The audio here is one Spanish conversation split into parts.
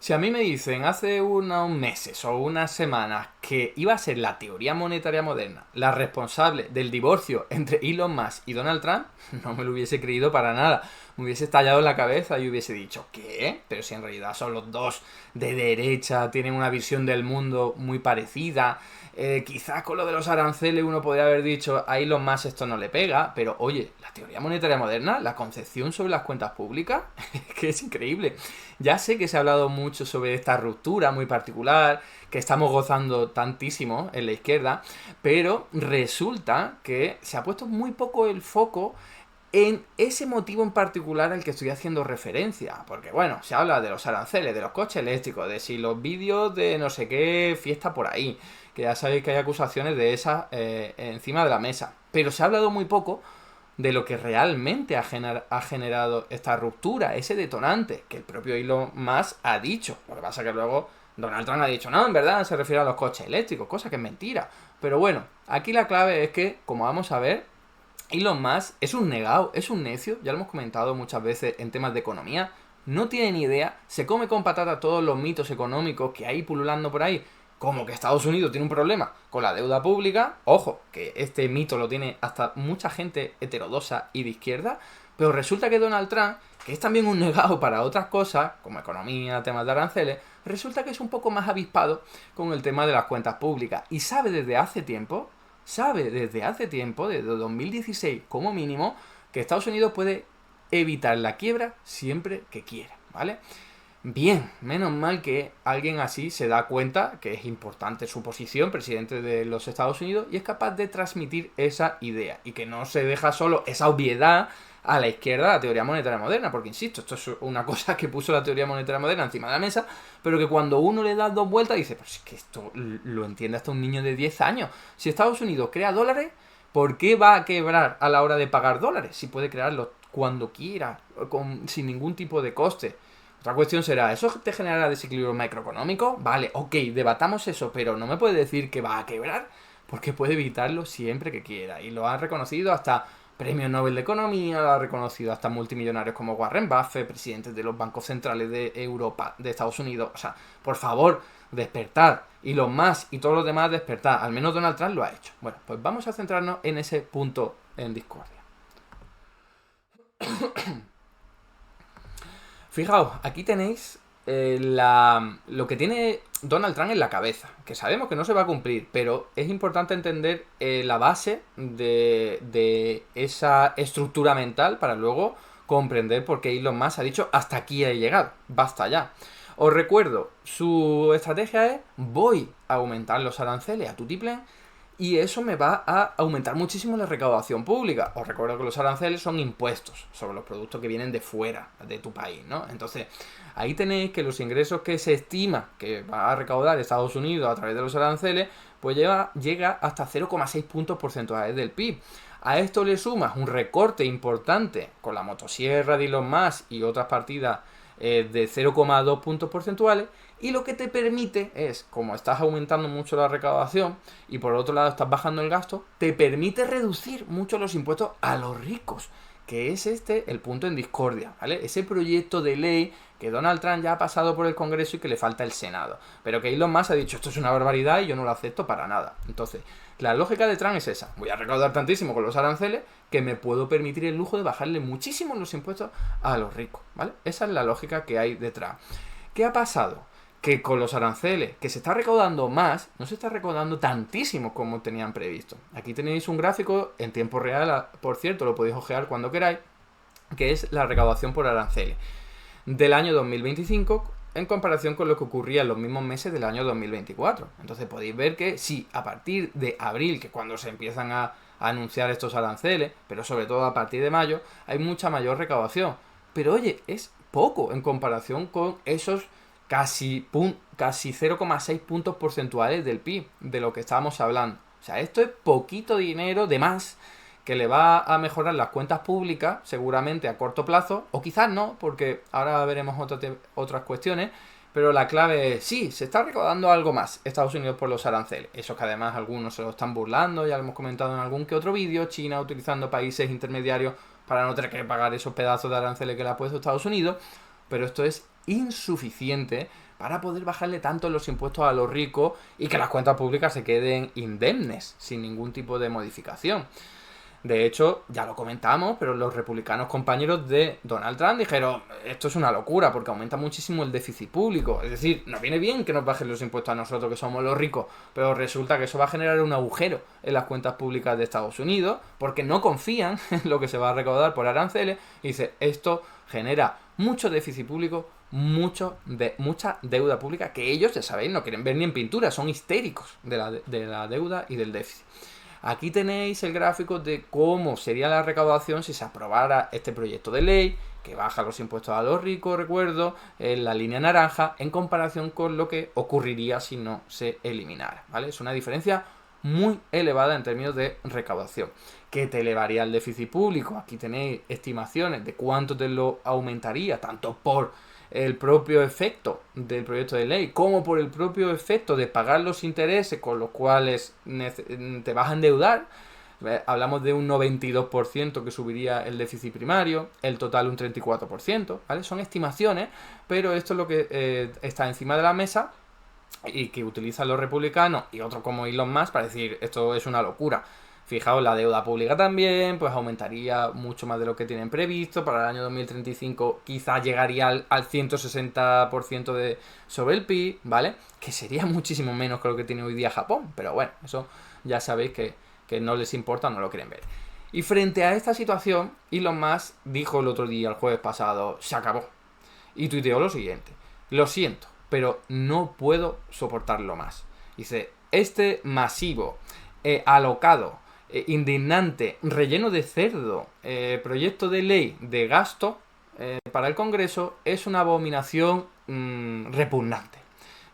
Si a mí me dicen hace unos meses o unas semanas que iba a ser la teoría monetaria moderna la responsable del divorcio entre Elon Musk y Donald Trump, no me lo hubiese creído para nada. Me hubiese estallado en la cabeza y hubiese dicho, ¿qué? Pero si en realidad son los dos de derecha, tienen una visión del mundo muy parecida. Quizás con lo de los aranceles uno podría haber dicho, a Elon Musk esto no le pega, pero oye, la teoría monetaria moderna, la concepción sobre las cuentas públicas, es que es increíble. Ya sé que se ha hablado mucho sobre esta ruptura muy particular, que estamos gozando tantísimo en la izquierda, pero resulta que se ha puesto muy poco el foco en ese motivo en particular al que estoy haciendo referencia. Porque bueno, se habla de los aranceles, de los coches eléctricos, de si los vídeos de no sé qué fiesta por ahí, que ya sabéis que hay acusaciones de esas encima de la mesa. Pero se ha hablado muy poco de lo que realmente ha generado esta ruptura, ese detonante, que el propio Elon Musk ha dicho. Lo que pasa es que luego Donald Trump ha dicho, no, en verdad se refiere a los coches eléctricos, cosa que es mentira. Pero bueno, aquí la clave es que, como vamos a ver, Elon Musk es un negado, es un necio, ya lo hemos comentado muchas veces en temas de economía, no tiene ni idea, se come con patata todos los mitos económicos que hay pululando por ahí, como que Estados Unidos tiene un problema con la deuda pública, ojo, que este mito lo tiene hasta mucha gente heterodoxa y de izquierda, pero resulta que Donald Trump, que es también un negado para otras cosas, como economía, temas de aranceles, resulta que es un poco más avispado con el tema de las cuentas públicas y sabe desde hace tiempo, desde 2016 como mínimo, que Estados Unidos puede evitar la quiebra siempre que quiera, ¿vale? Bien, menos mal que alguien así se da cuenta que es importante su posición, presidente de los Estados Unidos, y es capaz de transmitir esa idea, y que no se deja solo esa obviedad a la izquierda de la teoría monetaria moderna, porque insisto, esto es una cosa que puso la teoría monetaria moderna encima de la mesa, pero que cuando uno le da dos vueltas dice, pues es que esto lo entiende hasta un niño de 10 años. Si Estados Unidos crea dólares, ¿por qué va a quebrar a la hora de pagar dólares? Si puede crearlos cuando quiera, sin ningún tipo de coste. Otra cuestión será, ¿eso te generará desequilibrio macroeconómico? Vale, ok, debatamos eso, pero no me puede decir que va a quebrar, porque puede evitarlo siempre que quiera. Y lo han reconocido hasta premios Nobel de Economía, lo ha reconocido hasta multimillonarios como Warren Buffett, presidentes de los bancos centrales de Europa, de Estados Unidos. O sea, por favor, despertar. Y los más y todos los demás despertar. Al menos Donald Trump lo ha hecho. Bueno, pues vamos a centrarnos en ese punto en discordia. Fijaos, aquí tenéis lo que tiene Donald Trump en la cabeza, que sabemos que no se va a cumplir, pero es importante entender la base de esa estructura mental para luego comprender por qué Elon Musk ha dicho hasta aquí he llegado, basta ya. Os recuerdo, su estrategia es voy a aumentar los aranceles a tutiplén y eso me va a aumentar muchísimo la recaudación pública. Os recuerdo que los aranceles son impuestos sobre los productos que vienen de fuera de tu país, ¿no? Entonces, ahí tenéis que los ingresos que se estima que va a recaudar Estados Unidos a través de los aranceles, pues llega hasta 0,6 puntos porcentuales del PIB. A esto le sumas un recorte importante con la motosierra de Elon Musk y otras partidas de 0,2 puntos porcentuales, y lo que te permite es, como estás aumentando mucho la recaudación y por otro lado estás bajando el gasto, te permite reducir mucho los impuestos a los ricos, que es este el punto en discordia, ¿vale? Ese proyecto de ley que Donald Trump ya ha pasado por el Congreso y que le falta el Senado, pero que Elon Musk ha dicho esto es una barbaridad y yo no lo acepto para nada. Entonces, la lógica de Trump es esa, voy a recaudar tantísimo con los aranceles que me puedo permitir el lujo de bajarle muchísimo los impuestos a los ricos, ¿vale? Esa es la lógica que hay detrás. ¿Qué ha pasado? Que con los aranceles, que se está recaudando más, no se está recaudando tantísimo como tenían previsto. Aquí tenéis un gráfico en tiempo real, por cierto, lo podéis ojear cuando queráis, que es la recaudación por aranceles del año 2025 en comparación con lo que ocurría en los mismos meses del año 2024. Entonces podéis ver que sí, a partir de abril, que es cuando se empiezan a anunciar estos aranceles, pero sobre todo a partir de mayo, hay mucha mayor recaudación. Pero oye, es poco en comparación con esos casi 0,6 puntos porcentuales del PIB, de lo que estábamos hablando. O sea, esto es poquito dinero de más que le va a mejorar las cuentas públicas, seguramente a corto plazo, o quizás no, porque ahora veremos otras cuestiones, pero la clave es, sí, se está recaudando algo más Estados Unidos por los aranceles. Eso que además algunos se lo están burlando, ya lo hemos comentado en algún que otro vídeo, China utilizando países intermediarios para no tener que pagar esos pedazos de aranceles que le ha puesto Estados Unidos, pero esto es insuficiente para poder bajarle tanto los impuestos a los ricos y que las cuentas públicas se queden indemnes, sin ningún tipo de modificación. De hecho, ya lo comentamos, pero los republicanos compañeros de Donald Trump dijeron, esto es una locura porque aumenta muchísimo el déficit público. Es decir, nos viene bien que nos bajen los impuestos a nosotros, que somos los ricos, pero resulta que eso va a generar un agujero en las cuentas públicas de Estados Unidos porque no confían en lo que se va a recaudar por aranceles. Y dice, esto genera mucho déficit público, mucha deuda pública que ellos, ya sabéis, no quieren ver ni en pintura, son histéricos de la deuda y del déficit. Aquí tenéis el gráfico de cómo sería la recaudación si se aprobara este proyecto de ley, que baja los impuestos a los ricos, recuerdo, en la línea naranja, en comparación con lo que ocurriría si no se eliminara, ¿vale? Es una diferencia muy elevada en términos de recaudación. ¿Qué te elevaría el déficit público? Aquí tenéis estimaciones de cuánto te lo aumentaría, tanto por el propio efecto del proyecto de ley, como por el propio efecto de pagar los intereses con los cuales te vas a endeudar. Hablamos de un 92% que subiría el déficit primario, el total un 34%, ¿vale? Son estimaciones, pero esto es lo que está encima de la mesa y que utilizan los republicanos y otros como Elon Musk para decir, esto es una locura. Fijaos, la deuda pública también, pues aumentaría mucho más de lo que tienen previsto. Para el año 2035 quizás llegaría al 160% sobre el PIB, ¿vale? Que sería muchísimo menos que lo que tiene hoy día Japón. Pero bueno, eso ya sabéis que no les importa, no lo quieren ver. Y frente a esta situación, Elon Musk dijo el otro día, el jueves pasado, se acabó. Y tuiteó lo siguiente: lo siento, pero no puedo soportarlo más. Dice, este masivo, alocado, indignante, relleno de cerdo, proyecto de ley de gasto para el Congreso es una abominación repugnante.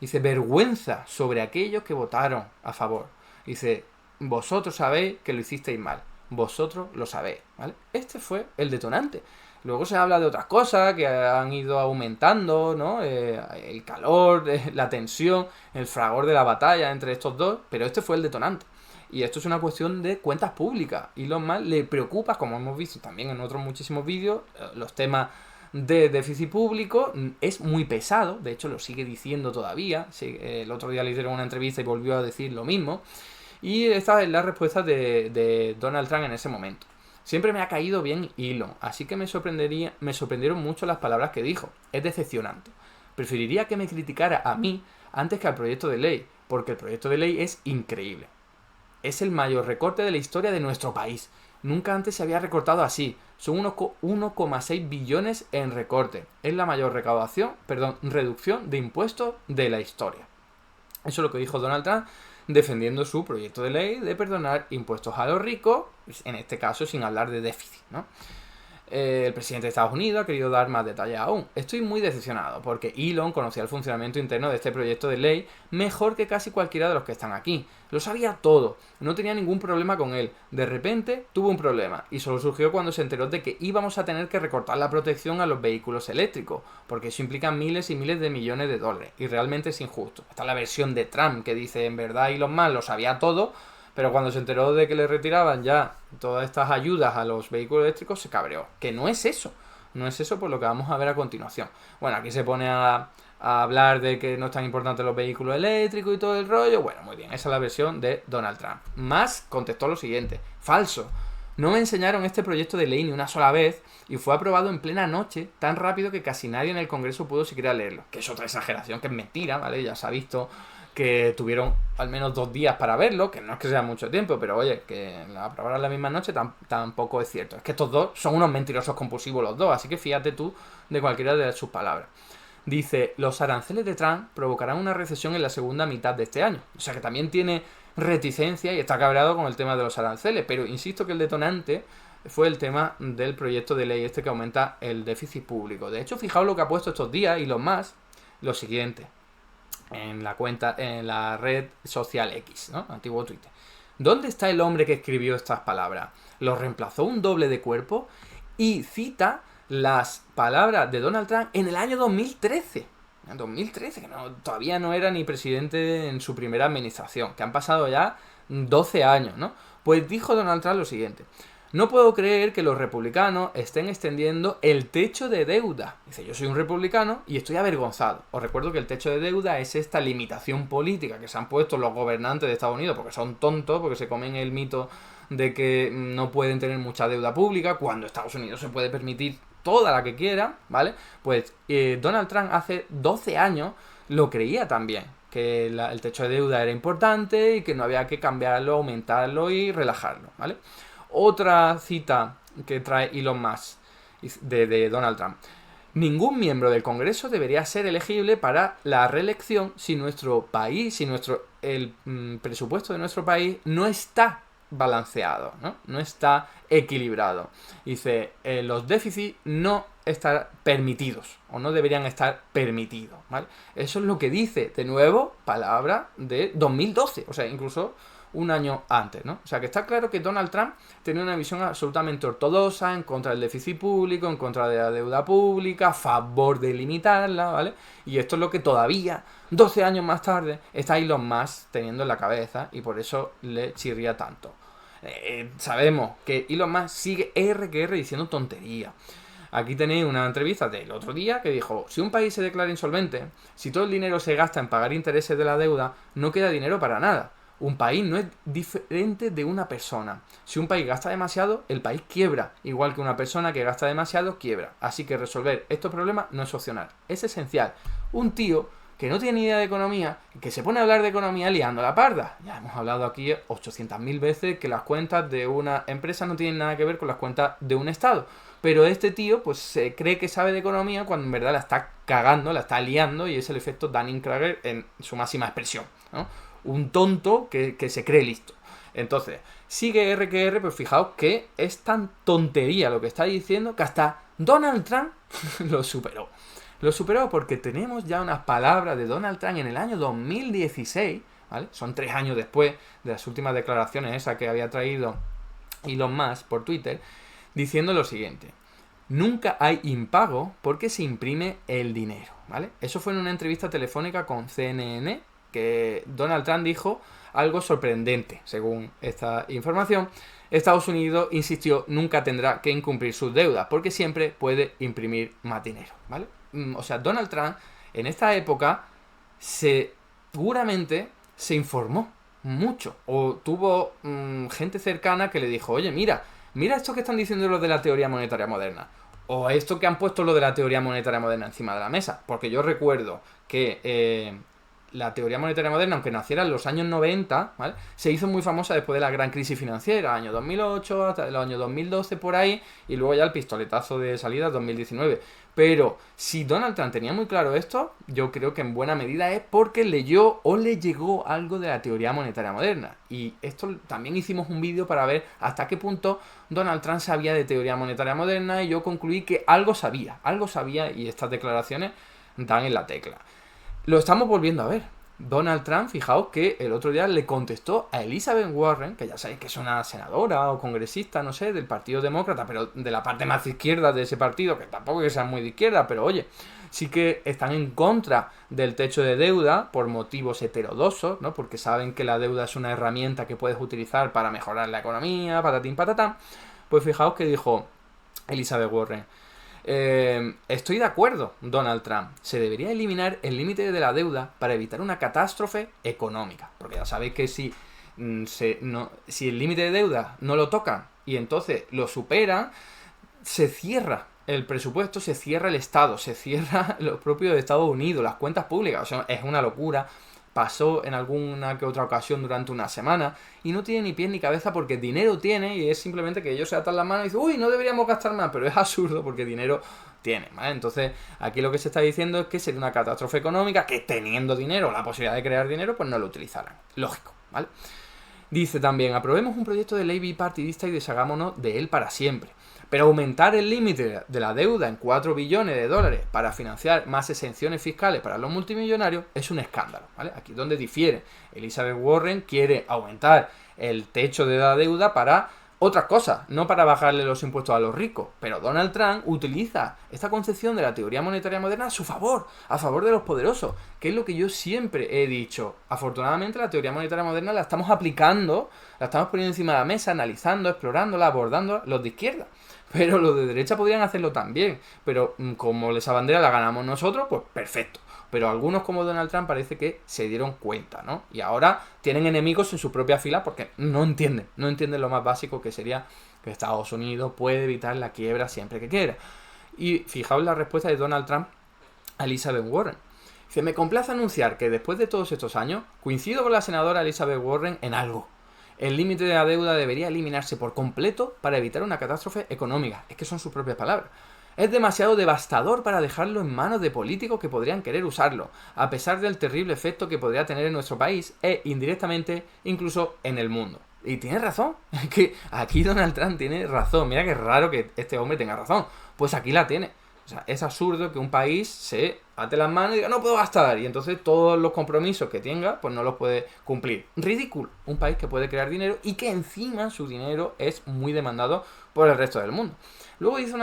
Dice, vergüenza sobre aquellos que votaron a favor. Dice, vosotros sabéis que lo hicisteis mal. Vosotros lo sabéis, ¿vale? Este fue el detonante. Luego se habla de otras cosas que han ido aumentando, ¿no? El calor, la tensión, el fragor de la batalla entre estos dos, pero este fue el detonante. Y esto es una cuestión de cuentas públicas. Y lo más le preocupa, como hemos visto también en otros muchísimos vídeos, los temas de déficit público. Es muy pesado, de hecho lo sigue diciendo todavía. El otro día le hicieron una entrevista y volvió a decir lo mismo. Y esta es la respuesta de Donald Trump en ese momento. Siempre me ha caído bien Elon, así que me sorprendieron mucho las palabras que dijo. Es decepcionante. Preferiría que me criticara a mí antes que al proyecto de ley, porque el proyecto de ley es increíble. Es el mayor recorte de la historia de nuestro país. Nunca antes se había recortado así. Son 1,6 billones en recorte. Es la mayor reducción de impuestos de la historia. Eso es lo que dijo Donald Trump defendiendo su proyecto de ley de perdonar impuestos a los ricos, en este caso sin hablar de déficit, ¿no? El presidente de Estados Unidos ha querido dar más detalles aún. Estoy muy decepcionado porque Elon conocía el funcionamiento interno de este proyecto de ley mejor que casi cualquiera de los que están aquí. Lo sabía todo, no tenía ningún problema con él. De repente tuvo un problema y solo surgió cuando se enteró de que íbamos a tener que recortar la protección a los vehículos eléctricos, porque eso implica miles y miles de millones de dólares y realmente es injusto. Esta es la versión de Trump que dice, en verdad Elon Musk lo sabía todo, pero cuando se enteró de que le retiraban ya todas estas ayudas a los vehículos eléctricos, se cabreó. Que no es eso. No es eso por lo que vamos a ver a continuación. Bueno, aquí se pone a hablar de que no es tan importante los vehículos eléctricos y todo el rollo. Bueno, muy bien. Esa es la versión de Donald Trump. Musk contestó lo siguiente. Falso. No me enseñaron este proyecto de ley ni una sola vez y fue aprobado en plena noche, tan rápido que casi nadie en el Congreso pudo siquiera leerlo. Que es otra exageración, que es mentira, ¿vale? Ya se ha visto que tuvieron al menos 2 días para verlo, que no es que sea mucho tiempo, pero oye, que la aprobaran la misma noche tampoco es cierto. Es que estos dos son unos mentirosos compulsivos los dos, así que fíjate tú de cualquiera de sus palabras. Dice, los aranceles de Trump provocarán una recesión en la segunda mitad de este año. O sea que también tiene reticencia y está cabreado con el tema de los aranceles, pero insisto que el detonante fue el tema del proyecto de ley este que aumenta el déficit público. De hecho, fijaos lo que ha puesto estos días y los más, lo siguiente, en la red social X, ¿no? Antiguo Twitter. ¿Dónde está el hombre que escribió estas palabras? Lo reemplazó un doble de cuerpo y cita las palabras de Donald Trump en el año 2013. En 2013, que todavía no era ni presidente en su primera administración, que han pasado ya 12 años, ¿no? Pues dijo Donald Trump lo siguiente: No puedo creer que los republicanos estén extendiendo el techo de deuda. Dice, yo soy un republicano y estoy avergonzado. Os recuerdo que el techo de deuda es esta limitación política que se han puesto los gobernantes de Estados Unidos porque son tontos, porque se comen el mito de que no pueden tener mucha deuda pública cuando Estados Unidos se puede permitir toda la que quiera, ¿vale? Pues Donald Trump hace 12 años lo creía también, que el techo de deuda era importante y que no había que cambiarlo, aumentarlo y relajarlo, ¿vale? Otra cita que trae Elon Musk de Donald Trump. Ningún miembro del Congreso debería ser elegible para la reelección si nuestro país, si el presupuesto de nuestro país no está balanceado, no está equilibrado. Dice, los déficits no están permitidos o no deberían estar permitidos, ¿vale? Eso es lo que dice, de nuevo, palabra de 2012, o sea, incluso un año antes, ¿no? O sea, que está claro que Donald Trump tenía una visión absolutamente ortodoxa en contra del déficit público, en contra de la deuda pública, a favor de limitarla, ¿vale? Y esto es lo que todavía, 12 años más tarde, está Elon Musk teniendo en la cabeza y por eso le chirría tanto. Sabemos que Elon Musk sigue R que R diciendo tontería. Aquí tenéis una entrevista del otro día que dijo, si un país se declara insolvente, si todo el dinero se gasta en pagar intereses de la deuda, no queda dinero para nada. Un país no es diferente de una persona. Si un país gasta demasiado, el país quiebra. Igual que una persona que gasta demasiado, quiebra. Así que resolver estos problemas no es opcional. Es esencial. Un tío que no tiene ni idea de economía, que se pone a hablar de economía liando la parda. Ya hemos hablado aquí 800.000 veces que las cuentas de una empresa no tienen nada que ver con las cuentas de un estado. Pero este tío pues se cree que sabe de economía cuando en verdad la está cagando, la está liando y es el efecto Dunning-Kruger en su máxima expresión, ¿no? Un tonto que se cree listo. Entonces, sigue R que R, pues fijaos que es tan tontería lo que está diciendo que hasta Donald Trump lo superó. Lo superó porque tenemos ya unas palabras de Donald Trump en el año 2016, ¿vale? Son 3 años después de las últimas declaraciones esas que había traído Elon Musk por Twitter, diciendo lo siguiente: nunca hay impago porque se imprime el dinero, ¿vale? Eso fue en una entrevista telefónica con CNN, que Donald Trump dijo algo sorprendente, según esta información. Estados Unidos insistió, nunca tendrá que incumplir sus deudas, porque siempre puede imprimir más dinero, ¿vale? O sea, Donald Trump en esta época seguramente se informó mucho, o tuvo gente cercana que le dijo, oye, mira esto que están diciendo los de la teoría monetaria moderna, o esto que han puesto lo de la teoría monetaria moderna encima de la mesa, porque yo recuerdo que la teoría monetaria moderna, aunque naciera en los años 90, ¿vale?, se hizo muy famosa después de la gran crisis financiera, año 2008, hasta el año 2012 por ahí, y luego ya el pistoletazo de salida 2019. Pero si Donald Trump tenía muy claro esto, yo creo que en buena medida es porque leyó o le llegó algo de la teoría monetaria moderna. Y esto también hicimos un vídeo para ver hasta qué punto Donald Trump sabía de teoría monetaria moderna, y yo concluí que algo sabía, y estas declaraciones dan en la tecla. Lo estamos volviendo a ver. Donald Trump, fijaos que el otro día le contestó a Elizabeth Warren, que ya sabéis que es una senadora o congresista, no sé, del Partido Demócrata, pero de la parte más izquierda de ese partido, que tampoco es que sea muy de izquierda, pero oye, sí que están en contra del techo de deuda por motivos heterodoxos, ¿no? Porque saben que la deuda es una herramienta que puedes utilizar para mejorar la economía, patatín patatán. Pues fijaos que dijo Elizabeth Warren: estoy de acuerdo, Donald Trump. Se debería eliminar el límite de la deuda para evitar una catástrofe económica. Porque ya sabéis que si el límite de deuda no lo tocan y entonces lo superan, se cierra el presupuesto, se cierra el Estado, se cierra lo propio de Estados Unidos, las cuentas públicas. O sea, es una locura. Pasó en alguna que otra ocasión durante una semana y no tiene ni pies ni cabeza porque dinero tiene, y es simplemente que ellos se atan las manos y dicen, uy, no deberíamos gastar más, pero es absurdo porque dinero tiene, ¿vale? Entonces aquí lo que se está diciendo es que sería una catástrofe económica que, teniendo dinero, la posibilidad de crear dinero, pues no lo utilizarán. Lógico, ¿vale? Dice también, aprobemos un proyecto de ley bipartidista y deshagámonos de él para siempre. Pero aumentar el límite de la deuda en 4 billones de dólares para financiar más exenciones fiscales para los multimillonarios es un escándalo, ¿vale? Aquí es donde difiere. Elizabeth Warren quiere aumentar el techo de la deuda para otras cosas, no para bajarle los impuestos a los ricos. Pero Donald Trump utiliza esta concepción de la teoría monetaria moderna a su favor, a favor de los poderosos, que es lo que yo siempre he dicho. Afortunadamente la teoría monetaria moderna la estamos aplicando, la estamos poniendo encima de la mesa, analizando, explorándola, abordándola, los de izquierda. Pero los de derecha podrían hacerlo también. Pero como esa bandera la ganamos nosotros, pues perfecto. Pero algunos como Donald Trump parece que se dieron cuenta, ¿no? Y ahora tienen enemigos en su propia fila porque no entienden lo más básico, que sería que Estados Unidos puede evitar la quiebra siempre que quiera. Y fijaos la respuesta de Donald Trump a Elizabeth Warren. Dice: me complace anunciar que después de todos estos años coincido con la senadora Elizabeth Warren en algo. El límite de la deuda debería eliminarse por completo para evitar una catástrofe económica. Es que son sus propias palabras. Es demasiado devastador para dejarlo en manos de políticos que podrían querer usarlo, a pesar del terrible efecto que podría tener en nuestro país e, indirectamente, incluso en el mundo. Y tiene razón, es que aquí Donald Trump tiene razón. Mira que raro que este hombre tenga razón. Pues aquí la tiene. O sea, es absurdo que un país se ate las manos y diga: no puedo gastar, y entonces todos los compromisos que tenga pues no los puede cumplir. Ridículo. Un país que puede crear dinero y que encima su dinero es muy demandado por el resto del mundo. Luego dice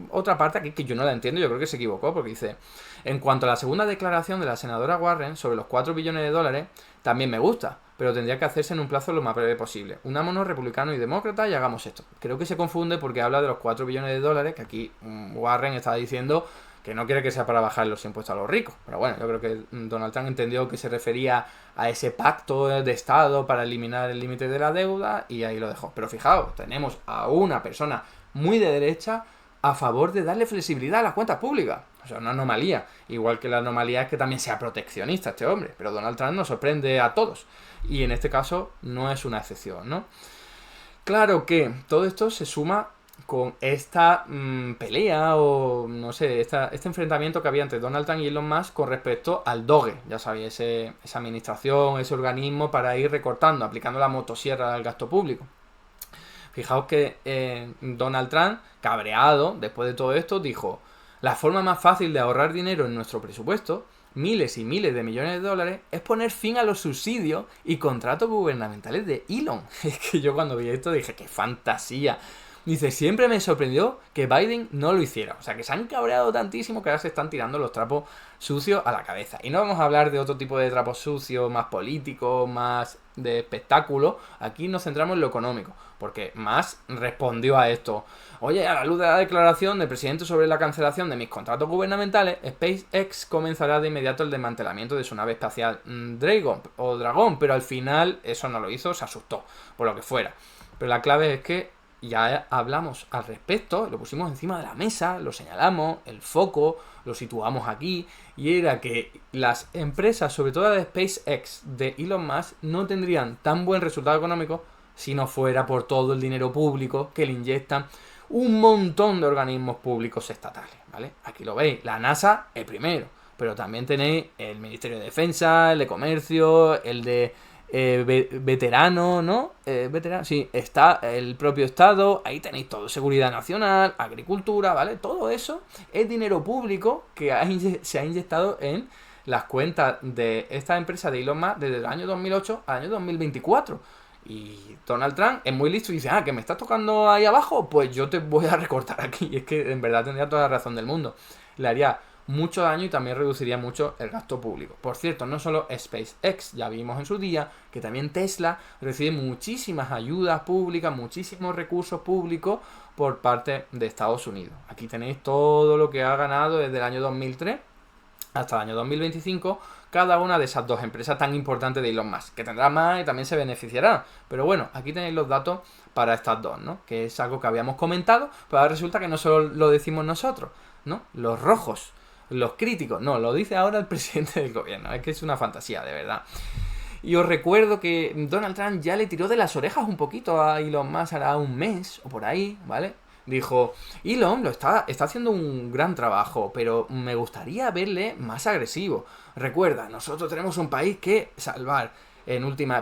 otra parte aquí que yo no la entiendo, yo creo que se equivocó, porque dice: en cuanto a la segunda declaración de la senadora Warren sobre los 4 billones de dólares, también me gusta, pero tendría que hacerse en un plazo lo más breve posible. Unámonos republicanos y demócratas y hagamos esto. Creo que se confunde porque habla de los 4 billones de dólares, que aquí Warren está diciendo que no quiere que sea para bajar los impuestos a los ricos. Pero bueno, yo creo que Donald Trump entendió que se refería a ese pacto de Estado para eliminar el límite de la deuda y ahí lo dejó. Pero fijaos, tenemos a una persona muy de derecha a favor de darle flexibilidad a las cuentas públicas. O sea, una anomalía. Igual que la anomalía es que también sea proteccionista este hombre. Pero Donald Trump nos sorprende a todos. Y en este caso no es una excepción, ¿no? Claro que todo esto se suma con esta pelea o no sé, este enfrentamiento que había entre Donald Trump y Elon Musk con respecto al DOGE, ya sabéis, esa administración, ese organismo para ir recortando, aplicando la motosierra al gasto público. Fijaos que Donald Trump, cabreado después de todo esto, dijo: la forma más fácil de ahorrar dinero en nuestro presupuesto, miles y miles de millones de dólares, es poner fin a los subsidios y contratos gubernamentales de Elon. Es que yo cuando vi esto dije: ¡qué fantasía! Dice: siempre me sorprendió que Biden no lo hiciera. O sea, que se han cabreado tantísimo que ahora se están tirando los trapos sucios a la cabeza. Y no vamos a hablar de otro tipo de trapos sucios, más políticos, más de espectáculo. Aquí nos centramos en lo económico. Porque Musk respondió a esto: oye, a la luz de la declaración del presidente sobre la cancelación de mis contratos gubernamentales, SpaceX comenzará de inmediato el desmantelamiento de su nave espacial Dragon. Pero al final eso no lo hizo, se asustó, por lo que fuera. Pero la clave es que ya hablamos al respecto, lo pusimos encima de la mesa, lo señalamos, el foco, lo situamos aquí, y era que las empresas, sobre todo de SpaceX, de Elon Musk, no tendrían tan buen resultado económico si no fuera por todo el dinero público que le inyectan un montón de organismos públicos estatales, ¿vale? Aquí lo veis, la NASA el primero, pero también tenéis el Ministerio de Defensa, el de Comercio, el de veterano, ¿no? Veterano, sí, está el propio Estado, ahí tenéis todo, seguridad nacional, agricultura, ¿vale? Todo eso es dinero público que se ha inyectado en las cuentas de esta empresa de Elon Musk desde el año 2008 al año 2024. Y Donald Trump es muy listo y dice: que me estás tocando ahí abajo, pues yo te voy a recortar aquí. Y es que en verdad tendría toda la razón del mundo. Le haría mucho daño y también reduciría mucho el gasto público. Por cierto, no solo SpaceX, ya vimos en su día que también Tesla recibe muchísimas ayudas públicas, muchísimos recursos públicos por parte de Estados Unidos. Aquí tenéis todo lo que ha ganado desde el año 2003 hasta el año 2025 cada una de esas dos empresas tan importantes de Elon Musk, que tendrá más y también se beneficiará. Pero bueno, aquí tenéis los datos para estas dos, ¿no? Que es algo que habíamos comentado, pero ahora resulta que no solo lo decimos nosotros, ¿no? Los rojos, los críticos, no, lo dice ahora el presidente del gobierno. Es que es una fantasía, de verdad. Y os recuerdo que Donald Trump ya le tiró de las orejas un poquito a Elon Musk hará un mes o por ahí, ¿vale? Dijo: Elon está haciendo un gran trabajo, pero me gustaría verle más agresivo. Recuerda, nosotros tenemos un país que salvar,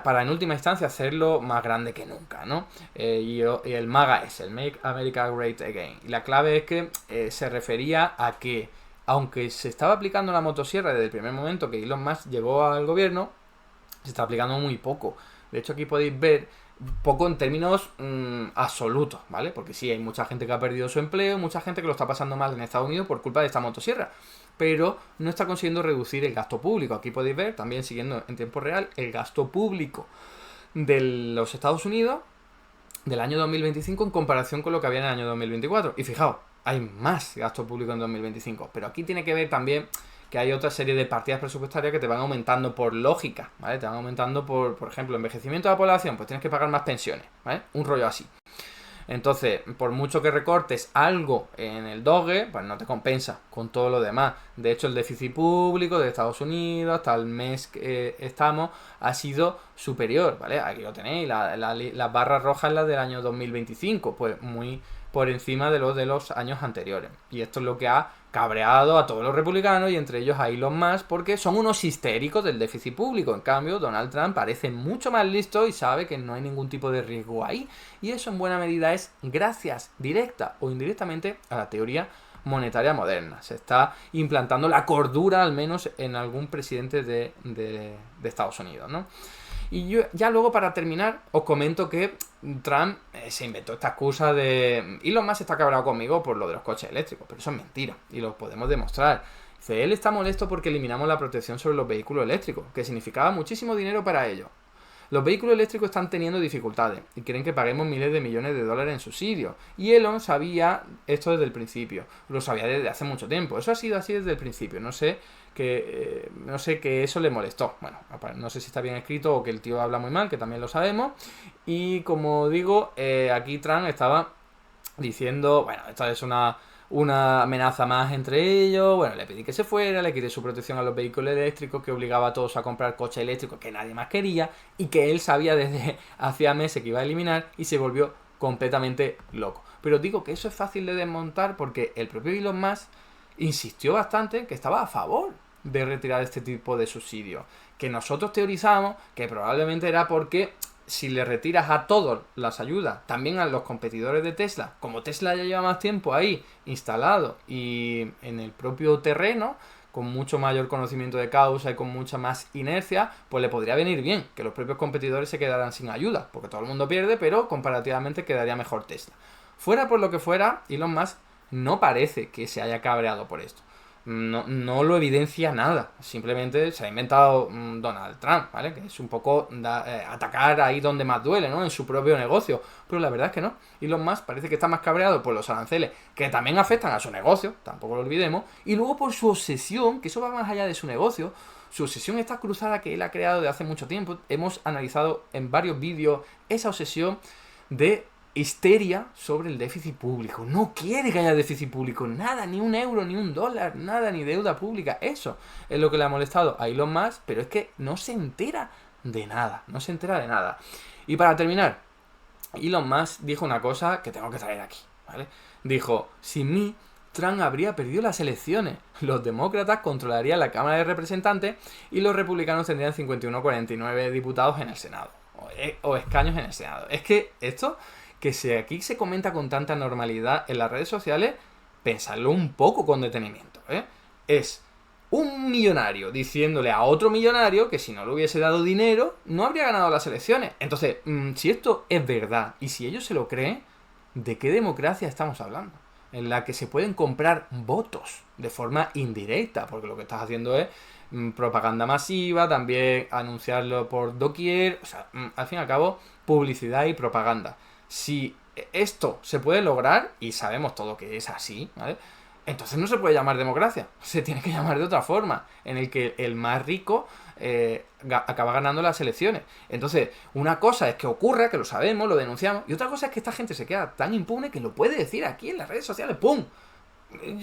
para en última instancia hacerlo más grande que nunca, ¿no? Y el MAGA es el Make America Great Again. Y la clave es que se refería a que, aunque se estaba aplicando la motosierra desde el primer momento que Elon Musk llegó al gobierno, se está aplicando muy poco. De hecho, aquí podéis ver poco en términos absolutos, ¿vale? Porque sí, hay mucha gente que ha perdido su empleo, mucha gente que lo está pasando mal en Estados Unidos por culpa de esta motosierra, pero no está consiguiendo reducir el gasto público. Aquí podéis ver, también siguiendo en tiempo real, el gasto público de los Estados Unidos del año 2025 en comparación con lo que había en el año 2024. Y fijaos, hay más gasto público en 2025. Pero aquí tiene que ver también que hay otra serie de partidas presupuestarias que te van aumentando por lógica, ¿vale? Te van aumentando por ejemplo, envejecimiento de la población, pues tienes que pagar más pensiones, ¿vale? Un rollo así. Entonces, por mucho que recortes algo en el Doge, pues no te compensa con todo lo demás. De hecho, el déficit público de Estados Unidos hasta el mes que estamos ha sido superior, ¿vale? Aquí lo tenéis, las barras rojas las del año 2025, pues muy por encima de los años anteriores. Y esto es lo que ha cabreado a todos los republicanos y entre ellos a Elon Musk porque son unos histéricos del déficit público. En cambio, Donald Trump parece mucho más listo y sabe que no hay ningún tipo de riesgo ahí. Y eso en buena medida es gracias directa o indirectamente a la teoría monetaria moderna. Se está implantando la cordura al menos en algún presidente de Estados Unidos, ¿no? Y yo ya luego para terminar os comento que Trump se inventó esta excusa de Elon Musk está cabreado conmigo por lo de los coches eléctricos, pero eso es mentira y lo podemos demostrar. Dice, él está molesto porque eliminamos la protección sobre los vehículos eléctricos, que significaba muchísimo dinero para ellos. Los vehículos eléctricos están teniendo dificultades y quieren que paguemos miles de millones de dólares en subsidios. Y Elon sabía esto desde el principio, lo sabía desde hace mucho tiempo. Eso ha sido así desde el principio. No sé que eso le molestó. Bueno, no sé si está bien escrito o que el tío habla muy mal, que también lo sabemos. Y como digo, aquí Trump estaba diciendo, bueno, esta es una amenaza más entre ellos, bueno, le pedí que se fuera, le quité su protección a los vehículos eléctricos, que obligaba a todos a comprar coches eléctricos que nadie más quería y que él sabía desde hacía meses que iba a eliminar y se volvió completamente loco. Pero digo que eso es fácil de desmontar porque el propio Elon Musk insistió bastante que estaba a favor de retirar este tipo de subsidios, que nosotros teorizamos que probablemente era porque si le retiras a todos las ayudas, también a los competidores de Tesla, como Tesla ya lleva más tiempo ahí instalado y en el propio terreno, con mucho mayor conocimiento de causa y con mucha más inercia, pues le podría venir bien que los propios competidores se quedaran sin ayuda, porque todo el mundo pierde, pero comparativamente quedaría mejor Tesla. Fuera por lo que fuera, Elon Musk no parece que se haya cabreado por esto. No lo evidencia nada. Simplemente se ha inventado Donald Trump, ¿vale? Que es un poco atacar ahí donde más duele, ¿no? En su propio negocio. Pero la verdad es que no. Elon Musk parece que está más cabreado por los aranceles, que también afectan a su negocio, tampoco lo olvidemos. Y luego por su obsesión, que eso va más allá de su negocio. Su obsesión está cruzada que él ha creado de hace mucho tiempo. Hemos analizado en varios vídeos esa obsesión de histeria sobre el déficit público. No quiere que haya déficit público, nada, ni un euro, ni un dólar, nada, ni deuda pública. Eso es lo que le ha molestado a Elon Musk, pero es que no se entera de nada, no se entera de nada. Y para terminar, Elon Musk dijo una cosa que tengo que traer aquí, ¿vale? Dijo, sin mí, Trump habría perdido las elecciones. Los demócratas controlarían la Cámara de Representantes y los republicanos tendrían 51-49 diputados en el Senado. O escaños en el Senado. Es que esto que aquí se comenta con tanta normalidad en las redes sociales, pensadlo un poco con detenimiento, ¿eh? Es un millonario diciéndole a otro millonario que si no le hubiese dado dinero, no habría ganado las elecciones. Entonces, si esto es verdad y si ellos se lo creen, ¿de qué democracia estamos hablando? En la que se pueden comprar votos de forma indirecta, porque lo que estás haciendo es propaganda masiva, también anunciarlo por doquier, o sea, al fin y al cabo, publicidad y propaganda. Si esto se puede lograr, y sabemos todo que es así, ¿vale? Entonces no se puede llamar democracia, se tiene que llamar de otra forma, en el que el más rico acaba ganando las elecciones. Entonces, una cosa es que ocurra, que lo sabemos, lo denunciamos, y otra cosa es que esta gente se queda tan impune que lo puede decir aquí en las redes sociales, ¡pum!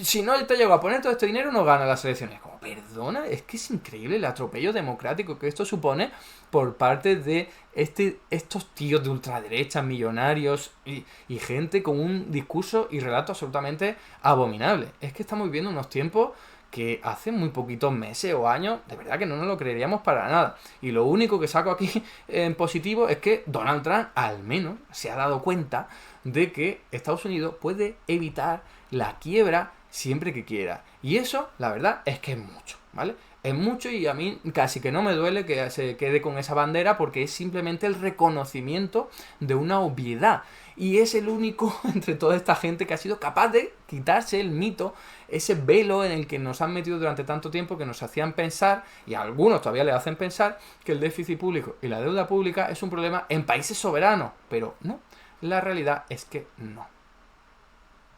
Si no te llego a poner todo este dinero, no gana las elecciones. Como, perdona, es que es increíble el atropello democrático que esto supone por parte de estos tíos de ultraderecha, millonarios y gente con un discurso y relato absolutamente abominable. Es que estamos viviendo unos tiempos que hace muy poquitos meses o años, de verdad que no nos lo creeríamos para nada. Y lo único que saco aquí en positivo es que Donald Trump al menos se ha dado cuenta de que Estados Unidos puede evitar la quiebra siempre que quiera. Y eso, la verdad, es que es mucho, ¿vale? es mucho y a mí casi que no me duele que se quede con esa bandera porque es simplemente el reconocimiento de una obviedad. Y es el único entre toda esta gente que ha sido capaz de quitarse el mito, ese velo en el que nos han metido durante tanto tiempo, que nos hacían pensar, y a algunos todavía le hacen pensar, que el déficit público y la deuda pública es un problema en países soberanos. Pero no, la realidad es que no.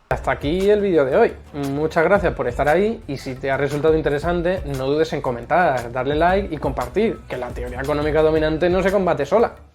Hasta aquí el vídeo de hoy. Muchas gracias por estar ahí y si te ha resultado interesante, no dudes en comentar, darle like y compartir, que la teoría económica dominante no se combate sola.